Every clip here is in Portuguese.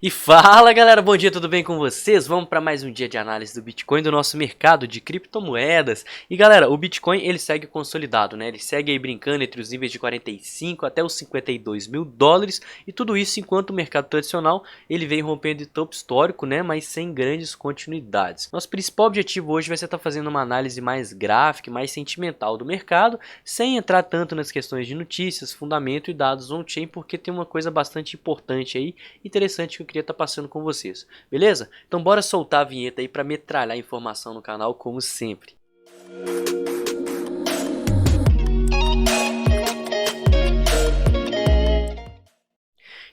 E fala galera, bom dia, tudo bem com vocês? Vamos para mais um dia de análise do Bitcoin, do nosso mercado de criptomoedas. E galera, o Bitcoin ele segue consolidado, né? Ele segue aí brincando entre os níveis de 45 até os 52 mil dólares. E tudo isso enquanto o mercado tradicional ele vem rompendo de topo histórico, né? Mas sem grandes continuidades. Nosso principal objetivo hoje vai ser estar fazendo uma análise mais gráfica, mais sentimental do mercado, sem entrar tanto nas questões de notícias, fundamento e dados on-chain, porque tem uma coisa bastante importante aí, interessante que eu queria estar passando com vocês, beleza? Então bora soltar a vinheta aí para metralhar informação no canal como sempre.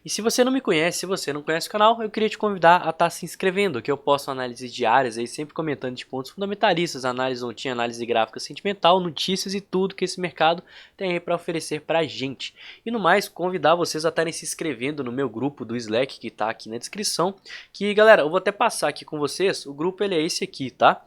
E se você não me conhece, se você não conhece o canal, eu queria te convidar a estar se inscrevendo, que eu posto análises diárias aí, sempre comentando de pontos fundamentalistas, análise on-chain, análise gráfica sentimental, notícias e tudo que esse mercado tem aí para oferecer pra gente. E no mais, convidar vocês a estarem se inscrevendo no meu grupo do Slack, que tá aqui na descrição, que galera, eu vou até passar aqui com vocês, o grupo ele é esse aqui, tá?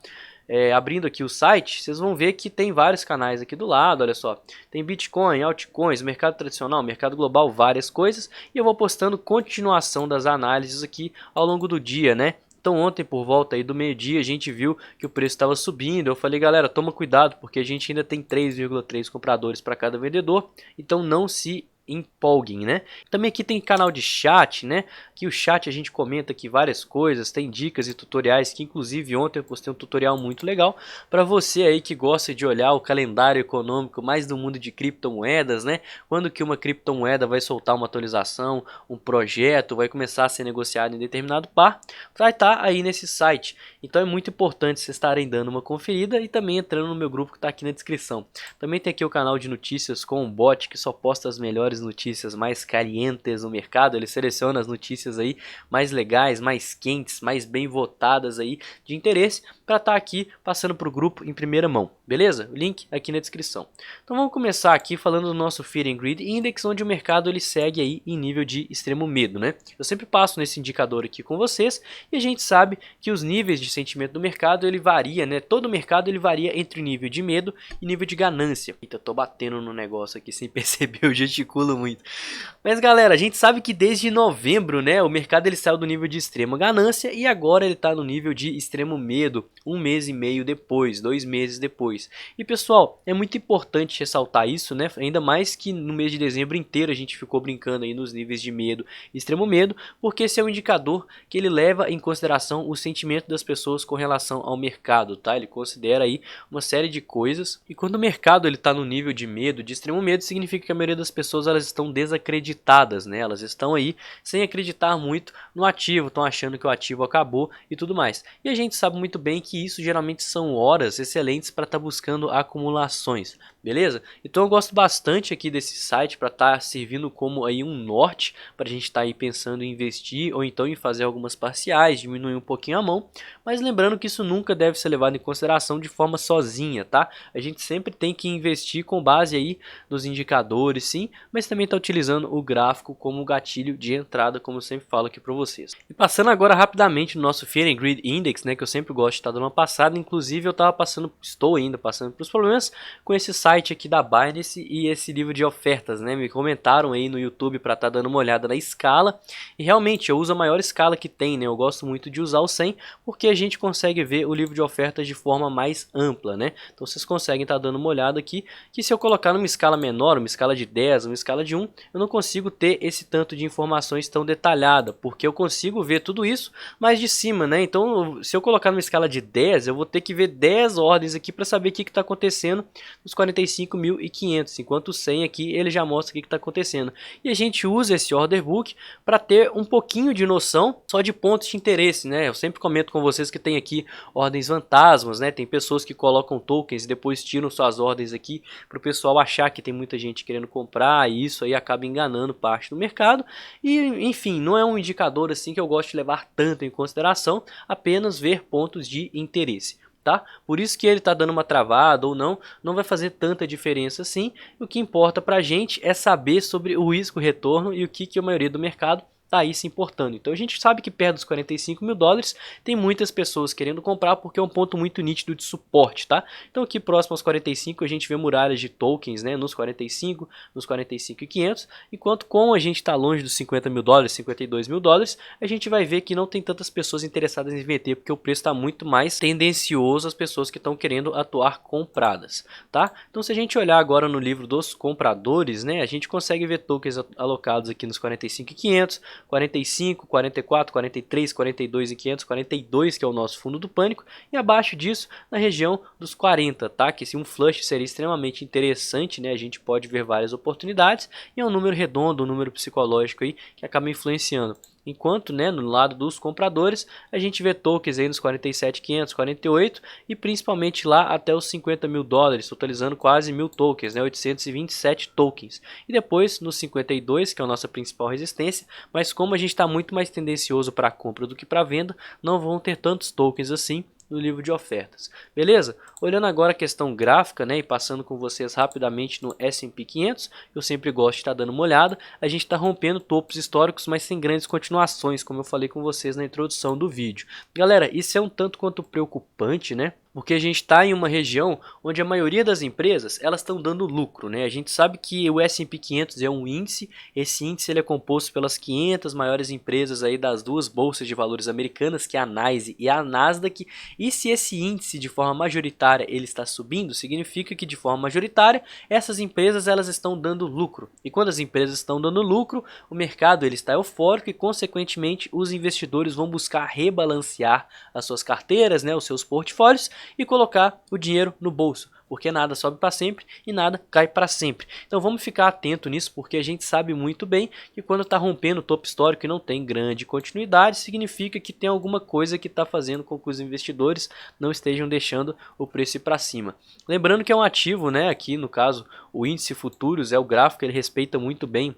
Abrindo aqui o site, vocês vão ver que tem vários canais aqui do lado, olha só. Tem Bitcoin, altcoins, mercado tradicional, mercado global, várias coisas. E eu vou postando continuação das análises aqui ao longo do dia, né? Então ontem por volta aí do meio-dia a gente viu que o preço estava subindo. Eu falei, galera, toma cuidado porque a gente ainda tem 3,3 compradores para cada vendedor. Então não se empolguem, né? Também aqui tem canal de chat, né? Aqui o chat a gente comenta aqui várias coisas, tem dicas e tutoriais que inclusive ontem eu postei um tutorial muito legal para você aí que gosta de olhar o calendário econômico mais do mundo de criptomoedas, né? Quando que uma criptomoeda vai soltar uma atualização, um projeto, vai começar a ser negociado em determinado par, vai estar aí nesse site. Então é muito importante vocês estarem dando uma conferida e também entrando no meu grupo que está aqui na descrição. Também tem aqui o canal de notícias com um bot que só posta as melhores notícias mais calientes no mercado. Ele seleciona as notícias aí mais legais, mais quentes, mais bem votadas aí de interesse para estar aqui passando para o grupo em primeira mão, beleza? O link aqui na descrição. Então vamos começar aqui falando do nosso Fear and Greed Index, onde o mercado ele segue aí em nível de extremo medo, né? Eu sempre passo nesse indicador aqui com vocês e a gente sabe que os níveis de sentimento do mercado ele varia, né? Todo mercado ele varia entre o nível de medo e nível de ganância. Eita, tô batendo no negócio aqui sem perceber, eu gesticulo muito. Mas galera, a gente sabe que desde novembro, né, o mercado ele saiu do nível de extrema ganância e agora ele está no nível de extremo medo, um mês e meio depois, 2 meses depois. E pessoal, é muito importante ressaltar isso, né, ainda mais que no mês de dezembro inteiro a gente ficou brincando aí nos níveis de medo e extremo medo, porque esse é um indicador que ele leva em consideração o sentimento das pessoas com relação ao mercado, tá? Ele considera aí uma série de coisas e quando o mercado ele está no nível de medo, de extremo medo, significa que a maioria das pessoas elas estão desacreditadas, né? Elas estão aí sem acreditar muito no ativo, estão achando que o ativo acabou e tudo mais. E a gente sabe muito bem que isso geralmente são horas excelentes para estar buscando acumulações, beleza? Então eu gosto bastante aqui desse site para estar servindo como aí um norte para a gente estar aí pensando em investir ou então em fazer algumas parciais, diminuir um pouquinho a mão, mas lembrando que isso nunca deve ser levado em consideração de forma sozinha, tá? A gente sempre tem que investir com base aí nos indicadores, sim, mas também está utilizando o gráfico como gatilho de entrada, como eu sempre falo aqui para vocês. E passando agora rapidamente no nosso Fear and Greed Index, né, que eu sempre gosto de estar dando uma passada, inclusive eu estou ainda passando pelos problemas com esse site aqui da Binance e esse livro de ofertas, né, me comentaram aí no YouTube para estar dando uma olhada na escala, e realmente eu uso a maior escala que tem, né, eu gosto muito de usar o 100, porque a gente consegue ver o livro de ofertas de forma mais ampla, né, então vocês conseguem estar dando uma olhada aqui, que se eu colocar numa escala menor, uma escala de 10, uma escala de 1, eu não consigo ter esse tanto de informações tão detalhada, porque eu consigo ver tudo isso mais de cima, né? Então, se eu colocar numa escala de 10, eu vou ter que ver 10 ordens aqui para saber o que está acontecendo nos 45.500, enquanto o 100 aqui ele já mostra o que está acontecendo. E a gente usa esse order book para ter um pouquinho de noção só de pontos de interesse, né? Eu sempre comento com vocês que tem aqui ordens fantasmas, né? Tem pessoas que colocam tokens e depois tiram suas ordens aqui para o pessoal achar que tem muita gente querendo comprar e isso aí acaba enganando parte do mercado. E enfim, não é um indicador assim que eu gosto de levar tanto em consideração, apenas ver pontos de interesse. Tá? Por isso que ele está dando uma travada ou não, não vai fazer tanta diferença assim. O que importa para a gente é saber sobre o risco retorno e o que a maioria do mercado tá aí se importando. Então a gente sabe que perto dos 45 mil dólares tem muitas pessoas querendo comprar porque é um ponto muito nítido de suporte, tá? Então aqui próximo aos 45 a gente vê muralhas de tokens, né, nos 45, nos 45.500, enquanto como a gente está longe dos 50 mil dólares, 52 mil dólares, a gente vai ver que não tem tantas pessoas interessadas em vender porque o preço está muito mais tendencioso às pessoas que estão querendo atuar compradas, tá? Então se a gente olhar agora no livro dos compradores, né, a gente consegue ver tokens alocados aqui nos 45.500, 45, 44, 43, 42 e 500, 42 que é o nosso fundo do pânico, e abaixo disso na região dos 40, tá? Que se um flush seria extremamente interessante, né? A gente pode ver várias oportunidades e é um número redondo, um número psicológico aí que acaba influenciando. Enquanto, né, no lado dos compradores, a gente vê tokens aí nos 47.500, 48 e principalmente lá até os 50 mil dólares, totalizando quase 1.000 tokens, né, 827 tokens. E depois nos 52, que é a nossa principal resistência, mas como a gente está muito mais tendencioso para compra do que para venda, não vão ter tantos tokens assim no livro de ofertas, beleza? Olhando agora a questão gráfica, né, e passando com vocês rapidamente no S&P 500, eu sempre gosto de estar dando uma olhada, a gente está rompendo topos históricos, mas sem grandes continuações, como eu falei com vocês na introdução do vídeo. Galera, isso é um tanto quanto preocupante, né? Porque a gente está em uma região onde a maioria das empresas elas estão dando lucro, né? A gente sabe que o S&P 500 é um índice, esse índice ele é composto pelas 500 maiores empresas aí das duas bolsas de valores americanas, que é a NYSE e a Nasdaq, e se esse índice de forma majoritária ele está subindo, significa que de forma majoritária essas empresas elas estão dando lucro. E quando as empresas estão dando lucro, o mercado ele está eufórico e consequentemente os investidores vão buscar rebalancear as suas carteiras, né, os seus portfólios e colocar o dinheiro no bolso, porque nada sobe para sempre e nada cai para sempre. Então vamos ficar atento nisso, porque a gente sabe muito bem que quando está rompendo o topo histórico e não tem grande continuidade, significa que tem alguma coisa que está fazendo com que os investidores não estejam deixando o preço ir para cima. Lembrando que é um ativo, né? Aqui no caso o índice futuros é o gráfico, ele respeita muito bem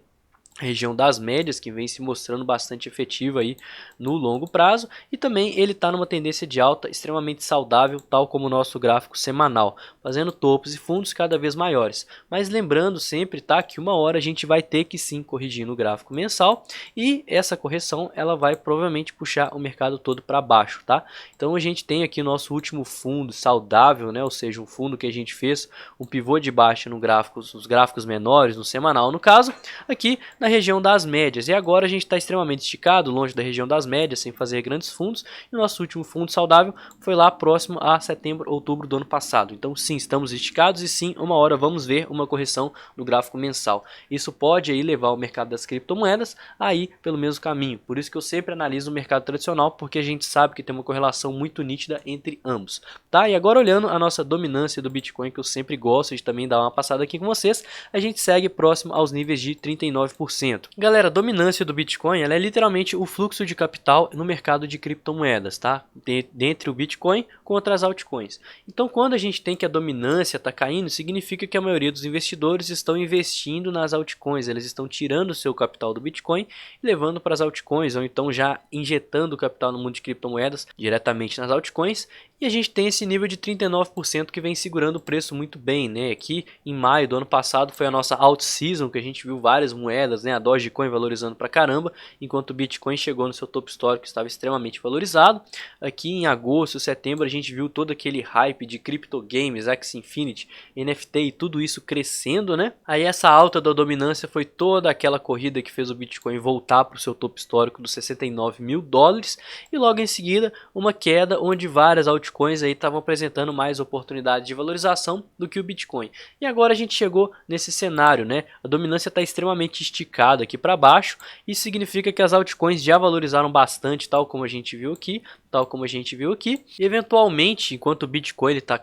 a região das médias, que vem se mostrando bastante efetiva aí no longo prazo, e também ele está numa tendência de alta extremamente saudável, tal como o nosso gráfico semanal, fazendo topos e fundos cada vez maiores. Mas lembrando sempre, tá, que uma hora a gente vai ter que sim corrigir no gráfico mensal, e essa correção ela vai provavelmente puxar o mercado todo para baixo, tá? Então a gente tem aqui o nosso último fundo saudável, né, ou seja, um fundo que a gente fez um pivô de baixa no gráfico, nos gráficos menores, no semanal no caso, aqui na região das médias, e agora a gente está extremamente esticado, longe da região das médias, sem fazer grandes fundos, e o nosso último fundo saudável foi lá próximo a setembro, outubro do ano passado. Então sim, estamos esticados e sim, uma hora vamos ver uma correção no gráfico mensal. Isso pode aí levar o mercado das criptomoedas a ir pelo mesmo caminho, por isso que eu sempre analiso o mercado tradicional, porque a gente sabe que tem uma correlação muito nítida entre ambos, tá? E agora olhando a nossa dominância do Bitcoin, que eu sempre gosto de também dar uma passada aqui com vocês, a gente segue próximo aos níveis de 39%. Galera, a dominância do Bitcoin ela é literalmente o fluxo de capital no mercado de criptomoedas, tá? Dentre o Bitcoin contra as altcoins. Então, quando a gente tem que a dominância está caindo, significa que a maioria dos investidores estão investindo nas altcoins, eles estão tirando o seu capital do Bitcoin e levando para as altcoins, ou então já injetando o capital no mundo de criptomoedas diretamente nas altcoins. E a gente tem esse nível de 39% que vem segurando o preço muito bem, né? Aqui em maio do ano passado foi a nossa alt season, que a gente viu várias moedas, né? A Dogecoin valorizando pra caramba, enquanto o Bitcoin chegou no seu topo histórico, estava extremamente valorizado. Aqui em agosto, setembro, a gente viu todo aquele hype de crypto games, Axie Infinity, NFT e tudo isso crescendo, né? Aí essa alta da dominância foi toda aquela corrida que fez o Bitcoin voltar para o seu topo histórico dos 69 mil dólares e logo em seguida uma queda onde várias altcoins aí estavam apresentando mais oportunidades de valorização do que o Bitcoin. E agora a gente chegou nesse cenário, né? A dominância está extremamente esticada aqui para baixo, isso significa que as altcoins já valorizaram bastante, tal como a gente viu aqui, e eventualmente, enquanto o Bitcoin está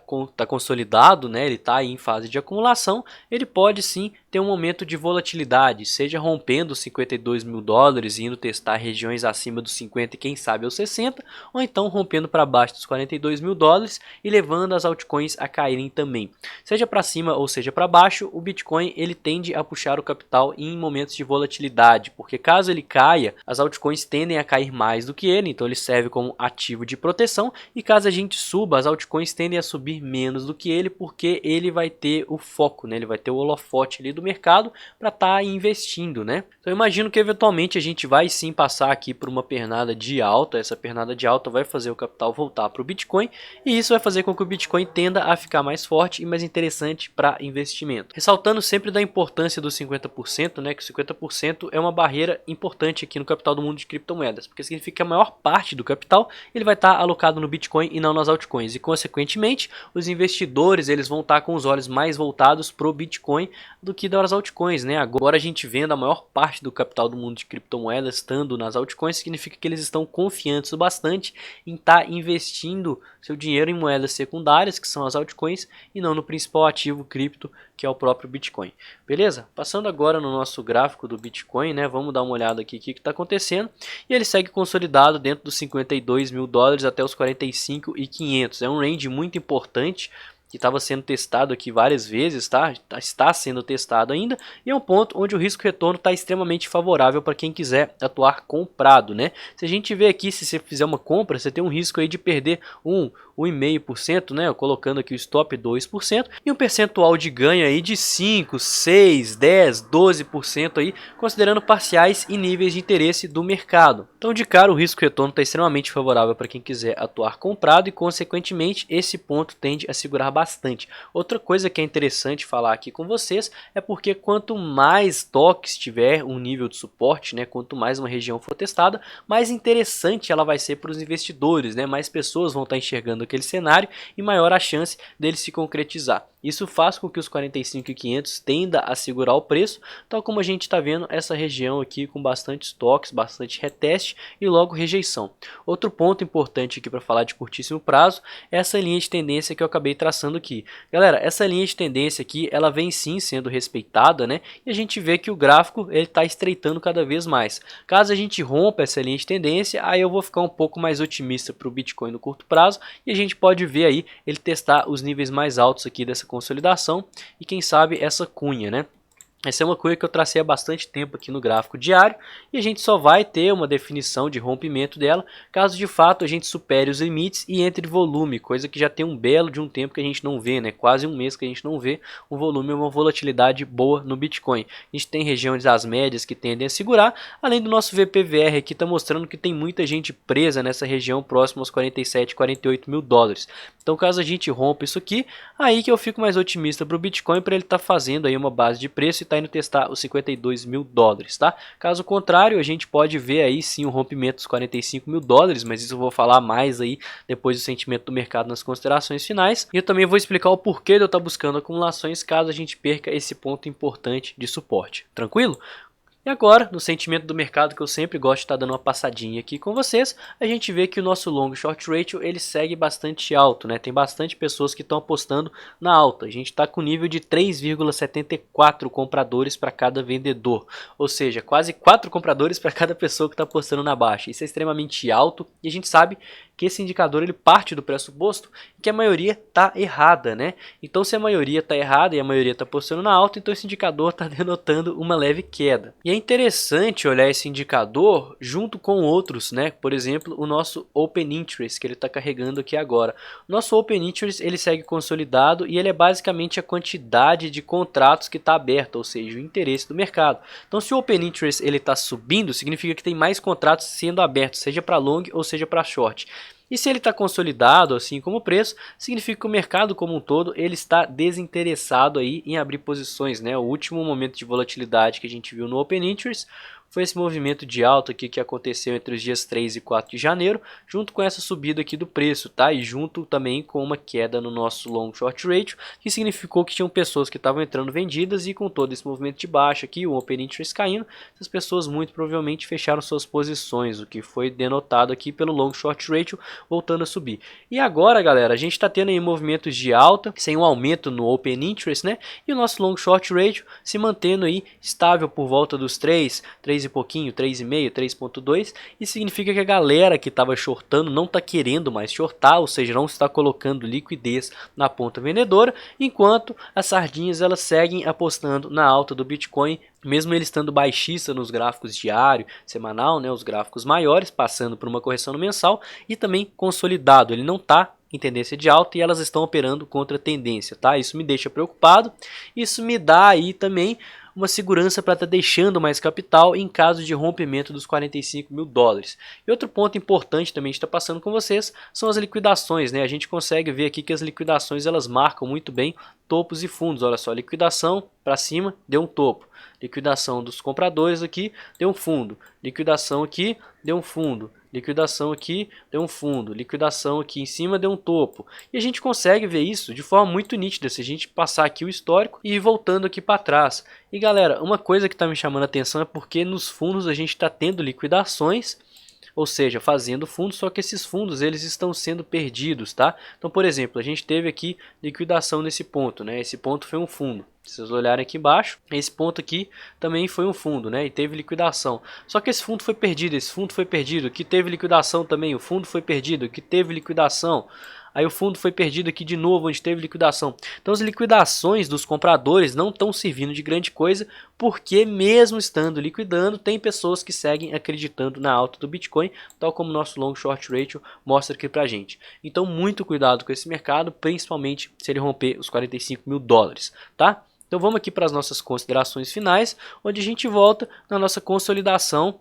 consolidado, né, ele está em fase de acumulação, ele pode sim ter um momento de volatilidade, seja rompendo os 52 mil dólares e indo testar regiões acima dos 50 e quem sabe aos 60, ou então rompendo para baixo dos 42 mil dólares e levando as altcoins a caírem também. Seja para cima ou seja para baixo, o Bitcoin ele tende a puxar o capital em momentos de volatilidade, porque caso ele caia, as altcoins tendem a cair mais do que ele, então ele serve como ativo de proteção, e caso a gente suba, as altcoins tendem a subir menos do que ele, porque ele vai ter o foco, né? Ele vai ter o holofote ali do mercado para estar investindo, né? Então eu imagino que eventualmente a gente vai sim passar aqui por uma pernada de alta. Essa pernada de alta vai fazer o capital voltar para o Bitcoin e isso vai fazer com que o Bitcoin tenda a ficar mais forte e mais interessante para investimento. Ressaltando sempre da importância dos 50%, né, que 50% é uma barreira importante aqui no capital do mundo de criptomoedas, porque significa que a maior parte do capital ele vai estar alocado no Bitcoin e não nas altcoins, e consequentemente os investidores eles vão estar com os olhos mais voltados para o Bitcoin do que das altcoins, né? Agora a gente vendo a maior parte do capital do mundo de criptomoedas estando nas altcoins, significa que eles estão confiantes o bastante em estar investindo seu dinheiro em moedas secundárias, que são as altcoins, e não no principal ativo cripto, que é o próprio Bitcoin. Beleza? Passando agora no nosso gráfico do Bitcoin, né? Vamos dar uma olhada aqui o que está acontecendo. E ele segue consolidado dentro dos 52 mil dólares até os 45.500. É um range muito importante que estava sendo testado aqui várias vezes, tá? Está sendo testado ainda, e é um ponto onde o risco-retorno está extremamente favorável para quem quiser atuar comprado, né? Se a gente vê aqui, se você fizer uma compra, você tem um risco aí de perder 1,5%, né? Colocando aqui o stop 2%, e um percentual de ganho aí de 5, 6, 10, 12% aí, considerando parciais e níveis de interesse do mercado. Então, de cara, o risco-retorno está extremamente favorável para quem quiser atuar comprado e, consequentemente, esse ponto tende a segurar bastante. Outra coisa que é interessante falar aqui com vocês é porque quanto mais toques tiver um nível de suporte, né, quanto mais uma região for testada, mais interessante ela vai ser para os investidores, né, mais pessoas vão estar enxergando aquele cenário e maior a chance dele se concretizar. Isso faz com que os 45.500 tenda a segurar o preço, tal como a gente está vendo essa região aqui com bastante toques, bastante reteste e logo rejeição. Outro ponto importante aqui para falar de curtíssimo prazo é essa linha de tendência que eu acabei traçando aqui. Galera, essa linha de tendência aqui, ela vem sim sendo respeitada, né? E a gente vê que o gráfico ele está estreitando cada vez mais. Caso a gente rompa essa linha de tendência, aí eu vou ficar um pouco mais otimista para o Bitcoin no curto prazo e a gente pode ver aí ele testar os níveis mais altos aqui dessa consolidação e quem sabe essa cunha, né? Essa é uma coisa que eu tracei há bastante tempo aqui no gráfico diário e a gente só vai ter uma definição de rompimento dela caso de fato a gente supere os limites e entre volume, coisa que já tem um belo de um tempo que a gente não vê, né? Quase um mês que a gente não vê um volume ou uma volatilidade boa no Bitcoin. A gente tem regiões das médias que tendem a segurar, além do nosso VPVR aqui está mostrando que tem muita gente presa nessa região próxima aos 47, 48 mil dólares. Então caso a gente rompa isso aqui, aí que eu fico mais otimista para o Bitcoin para ele estar fazendo aí uma base de preço e está indo testar os 52 mil dólares, tá? Caso contrário, a gente pode ver aí sim o rompimento dos 45 mil dólares, mas isso eu vou falar mais aí depois do sentimento do mercado nas considerações finais. E eu também vou explicar o porquê de eu estar buscando acumulações caso a gente perca esse ponto importante de suporte. Tranquilo? E agora, no sentimento do mercado que eu sempre gosto de estar dando uma passadinha aqui com vocês, a gente vê que o nosso long short ratio ele segue bastante alto, né? Tem bastante pessoas que estão apostando na alta. A gente está com nível de 3,74 compradores para cada vendedor, ou seja, quase 4 compradores para cada pessoa que está apostando na baixa. Isso é extremamente alto e a gente sabe que esse indicador ele parte do pressuposto que a maioria está errada, né? Então se a maioria está errada e a maioria está apostando na alta, então esse indicador está denotando uma leve queda. E é interessante olhar esse indicador junto com outros, né? Por exemplo, o nosso Open Interest que ele está carregando aqui agora. O nosso Open Interest ele segue consolidado e ele é basicamente a quantidade de contratos que está aberta, ou seja, o interesse do mercado. Então se o Open Interest ele está subindo, significa que tem mais contratos sendo abertos, seja para long ou seja para short. E se ele está consolidado, assim como o preço, significa que o mercado como um todo ele está desinteressado aí em abrir posições, né? O último momento de volatilidade que a gente viu no Open Interest foi esse movimento de alta aqui que aconteceu entre os dias 3 e 4 de janeiro, junto com essa subida aqui do preço, tá? E junto também com uma queda no nosso long short ratio, que significou que tinham pessoas que estavam entrando vendidas e com todo esse movimento de baixa aqui, o Open Interest caindo, essas pessoas muito provavelmente fecharam suas posições, o que foi denotado aqui pelo long short ratio voltando a subir. E agora, galera, a gente está tendo aí movimentos de alta, sem um aumento no Open Interest, né? E o nosso long short ratio se mantendo aí estável por volta dos 3 e pouquinho, 3,5, 3,2, e significa que a galera que estava shortando não está querendo mais shortar, ou seja, não está colocando liquidez na ponta vendedora, enquanto as sardinhas elas seguem apostando na alta do Bitcoin, mesmo ele estando baixista nos gráficos diário, semanal, né, os gráficos maiores, passando por uma correção no mensal e também consolidado, ele não está em tendência de alta e elas estão operando contra a tendência, tá? Isso me deixa preocupado, isso me dá aí também uma segurança para estar deixando mais capital em caso de rompimento dos 45 mil dólares. E outro ponto importante também está passando com vocês são as liquidações, né? A gente consegue ver aqui que as liquidações elas marcam muito bem topos e fundos. Olha só, liquidação para cima deu um topo, liquidação dos compradores aqui deu um fundo, liquidação aqui deu um fundo, liquidação aqui deu um fundo, liquidação aqui em cima deu um topo. E a gente consegue ver isso de forma muito nítida se a gente passar aqui o histórico e ir voltando aqui para trás. E galera, uma coisa que está me chamando a atenção é porque nos fundos a gente está tendo liquidações, ou seja, fazendo fundos, só que esses fundos eles estão sendo perdidos, tá? Então, por exemplo, a gente teve aqui liquidação nesse ponto, né? Esse ponto foi um fundo. Se vocês olharem aqui embaixo, esse ponto aqui também foi um fundo, né? E teve liquidação. Só que esse fundo foi perdido, esse fundo foi perdido, aqui teve liquidação também, o fundo foi perdido, aqui teve liquidação. Aí o fundo foi perdido aqui de novo, onde teve liquidação. Então as liquidações dos compradores não estão servindo de grande coisa, porque mesmo estando liquidando, tem pessoas que seguem acreditando na alta do Bitcoin, tal como o nosso long short ratio mostra aqui pra gente. Então muito cuidado com esse mercado, principalmente se ele romper os 45 mil dólares, tá? Então vamos aqui para as nossas considerações finais, onde a gente volta na nossa consolidação,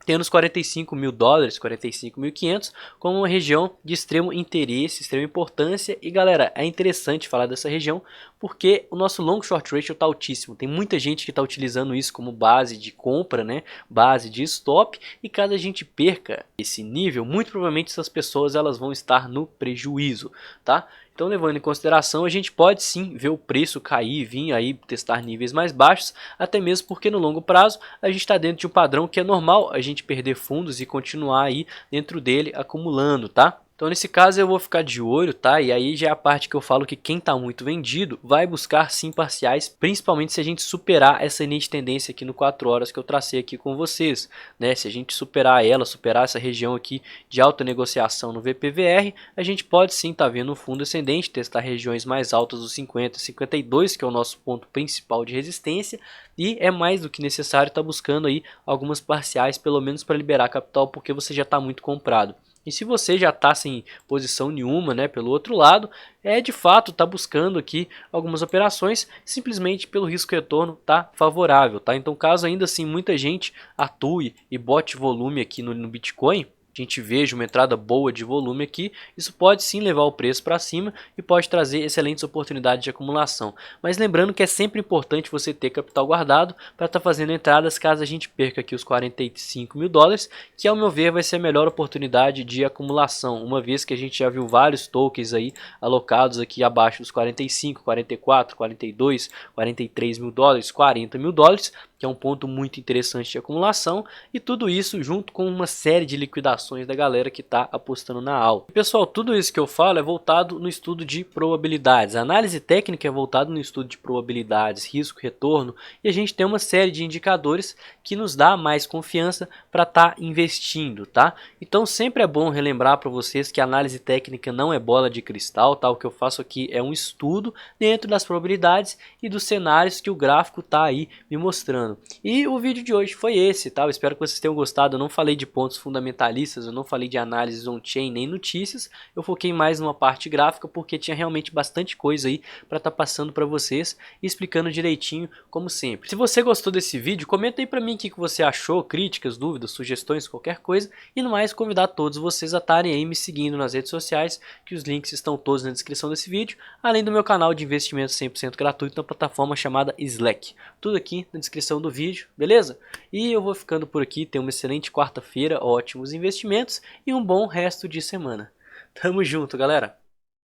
tendo os 45 mil dólares, 45.500, como uma região de extremo interesse, extrema importância. E galera, é interessante falar dessa região porque o nosso long short ratio está altíssimo. Tem muita gente que está utilizando isso como base de compra, né? Base de stop. E caso a gente perca esse nível, muito provavelmente essas pessoas elas vão estar no prejuízo, tá? Então, levando em consideração, a gente pode sim ver o preço cair, vir aí testar níveis mais baixos, até mesmo porque no longo prazo a gente está dentro de um padrão que é normal a gente perder fundos e continuar aí dentro dele acumulando, tá? Então nesse caso eu vou ficar de olho, tá? E aí já é a parte que eu falo que quem está muito vendido vai buscar sim parciais, principalmente se a gente superar essa linha de tendência aqui no 4 horas que eu tracei aqui com vocês, né? Se a gente superar ela, superar essa região aqui de alta negociação no VPVR, a gente pode sim estar vendo um fundo ascendente, testar regiões mais altas dos 50, 52, que é o nosso ponto principal de resistência, e é mais do que necessário estar buscando aí algumas parciais, pelo menos para liberar capital, porque você já está muito comprado. E se você já está sem posição nenhuma, né, pelo outro lado, de fato tá buscando aqui algumas operações simplesmente pelo risco retorno tá favorável, tá? Então caso ainda assim muita gente atue e bote volume aqui no Bitcoin, a gente veja uma entrada boa de volume aqui, isso pode sim levar o preço para cima e pode trazer excelentes oportunidades de acumulação. Mas lembrando que é sempre importante você ter capital guardado para estar fazendo entradas caso a gente perca aqui os 45 mil dólares, que ao meu ver vai ser a melhor oportunidade de acumulação, uma vez que a gente já viu vários tokens aí alocados aqui abaixo dos 45, 44, 42, 43 mil dólares, 40 mil dólares, que é um ponto muito interessante de acumulação, e tudo isso junto com uma série de liquidações da galera que está apostando na alta. E pessoal, tudo isso que eu falo é voltado no estudo de probabilidades. A análise técnica é voltada no estudo de probabilidades, risco, retorno, e a gente tem uma série de indicadores que nos dá mais confiança para estar investindo, tá? Então sempre é bom relembrar para vocês que a análise técnica não é bola de cristal, tá? O que eu faço aqui é um estudo dentro das probabilidades e dos cenários que o gráfico está aí me mostrando. E o vídeo de hoje foi esse, tá? Eu espero que vocês tenham gostado. Eu não falei de pontos fundamentalistas, eu não falei de análises on-chain nem notícias. Eu foquei mais numa parte gráfica porque tinha realmente bastante coisa aí para estar passando para vocês e explicando direitinho, como sempre. Se você gostou desse vídeo, comenta aí para mim o que você achou, críticas, dúvidas, sugestões, qualquer coisa. E no mais, convidar todos vocês a estarem aí me seguindo nas redes sociais, que os links estão todos na descrição desse vídeo, além do meu canal de investimento 100% gratuito na plataforma chamada Slack. Tudo aqui na descrição do vídeo, beleza? E eu vou ficando por aqui, tenha uma excelente quarta-feira, ótimos investimentos e um bom resto de semana. Tamo junto, galera!